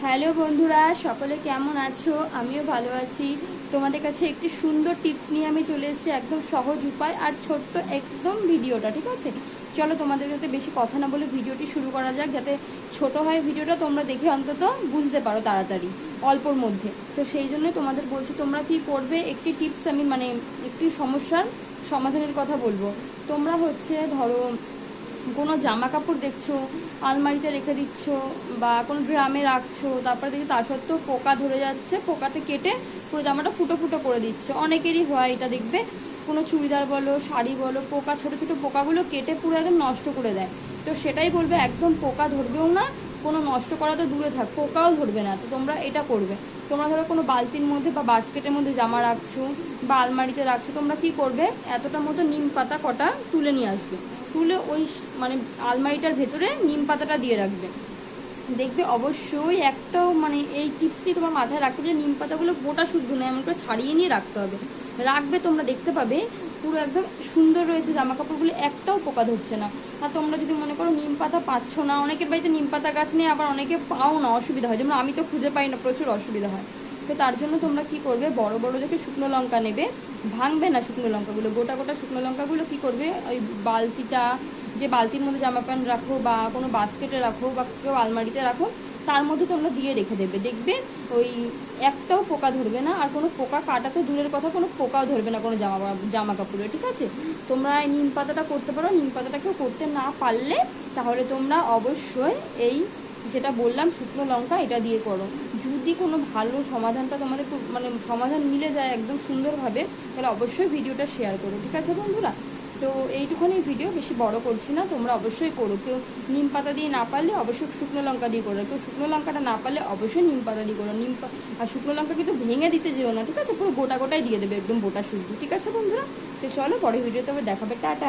Hello বন্ধুরা, সকলে কেমন আছো? আমিও ভালো আছি। তোমাদের কাছে একটি সুন্দর টিপস নিয়ে আমি চলে এসেছি, একদম সহজ উপায় আর ছোট্ট একদম ভিডিওটা। ঠিক আছে, চলো তোমাদের সাথে বেশি কথা না বলে ভিডিওটি শুরু করা যাক, যাতে ছোট হয় ভিডিওটা, তোমরা দেখে অন্তত বুঝতে পারো তাড়াতাড়ি অল্পর মধ্যে। তো সেই জন্য তোমাদের বলছি, তোমরা কি করবে, একটি টিপস আমি একটি সমস্যার সমাধানের কথা বলবো। তোমরা ধরো কোনো জামা কাপড় দেখছো, আলমারিতে রেখে দিচ্ছ বা কোনো ড্রামে রাখছো, তারপরে দেখি তা সত্ত্বেও পোকা ধরে যাচ্ছে, পোকাতে কেটে পুরো জামাটা ফুটো ফুটো করে দিচ্ছে। অনেকেরই হয় এটা, দেখবে কোনো চুড়িদার বলো, শাড়ি বলো, পোকা ছোটো ছোটো পোকাগুলো কেটে পুরো একদম নষ্ট করে দেয়। তো সেটাই বলবে, একদম পোকা ধরবেও না, কোনো নষ্ট করা তো দূরে থাক, পোকাও ধরবে না। তো তোমরা এটা করবে, তোমরা ধরো কোনো বালতির মধ্যে বা বাস্কেটের মধ্যে জামা রাখছো বা আলমারিতে রাখছো, তোমরা কি করবে, এতটা মতো নিম পাতা কটা তুলে নিয়ে আসবে, তুলে ওই আলমারিটার ভেতরে নিম পাতাটা দিয়ে রাখবে। দেখবে অবশ্যই একটাও এই টিপসটি তোমার মাথায় রাখতে হবে যে নিম পাতাগুলো গোটা শুদ্ধ নয়, এমন করে ছাড়িয়ে নিয়ে রাখতে হবে। রাখবে, তোমরা দেখতে পাবে পুরো একদম সুন্দর রয়েছে জামা কাপড়গুলো, একটাও পোকা ধরছে না। আর তোমরা যদি মনে করো নিম পাতা পাচ্ছ না, অনেকের বাড়িতে নিম পাতা গাছ নেই, আবার অনেকে পাও না, অসুবিধা হয়, যেমন আমি তো খুঁজে পাই না, প্রচুর অসুবিধা হয়। তো তার জন্য তোমরা কি করবে, বড় বড় দেখে শুকনো লঙ্কা নেবে, ভাঙবে না শুকনো লঙ্কাগুলো, গোটা গোটা শুকনো লঙ্কাগুলো কি করবে, ওই বালতিটা, যে বালতির মধ্যে জামা প্যান্ট রাখো বা কোনো বাস্কেটে রাখো বা কেউ আলমারিতে রাখো, তার মধ্যে তোমরা দিয়ে রেখে দেবে। দেখবে ওই একটাও পোকা ধরবে না, আর কোনো পোকা কাটা তো দূরের কথা, কোনো পোকাও ধরবে না কোনো জামা কাপড়ে। ঠিক আছে, তোমরা নিম পাতাটা করতে পারো। নিম পাতাটা কেউ করতে না পারলে তাহলে তোমরা অবশ্যই এই যেটা বললাম শুকনো লঙ্কা, এটা দিয়ে করো। যদি কোনো ভালো সমাধানটা তোমাদের সমাধান মিলে যায় একদম সুন্দরভাবে, তাহলে অবশ্যই ভিডিওটা শেয়ার করো। ঠিক আছে বন্ধুরা, তো এইটুখানি ভিডিও, বেশি বড় করছি না, তোমরা অবশ্যই করো। কেউ নিম পাতা দিয়ে না পারলে অবশ্যই শুকনো লঙ্কা দিয়ে করো, কেউ শুকনো লঙ্কাটা না পারলে অবশ্যই নিম পাতা দিয়ে করো। আর শুকনো লঙ্কা কিন্তু ভেঙে দিতে যেও না, ঠিক আছে, পুরো গোটা গোটাই দিয়ে দেবে, একদম গোটা শুদ্ধ। ঠিক আছে বন্ধুরা, তো চলো পরের ভিডিওতে আবার দেখাবে, টাটা।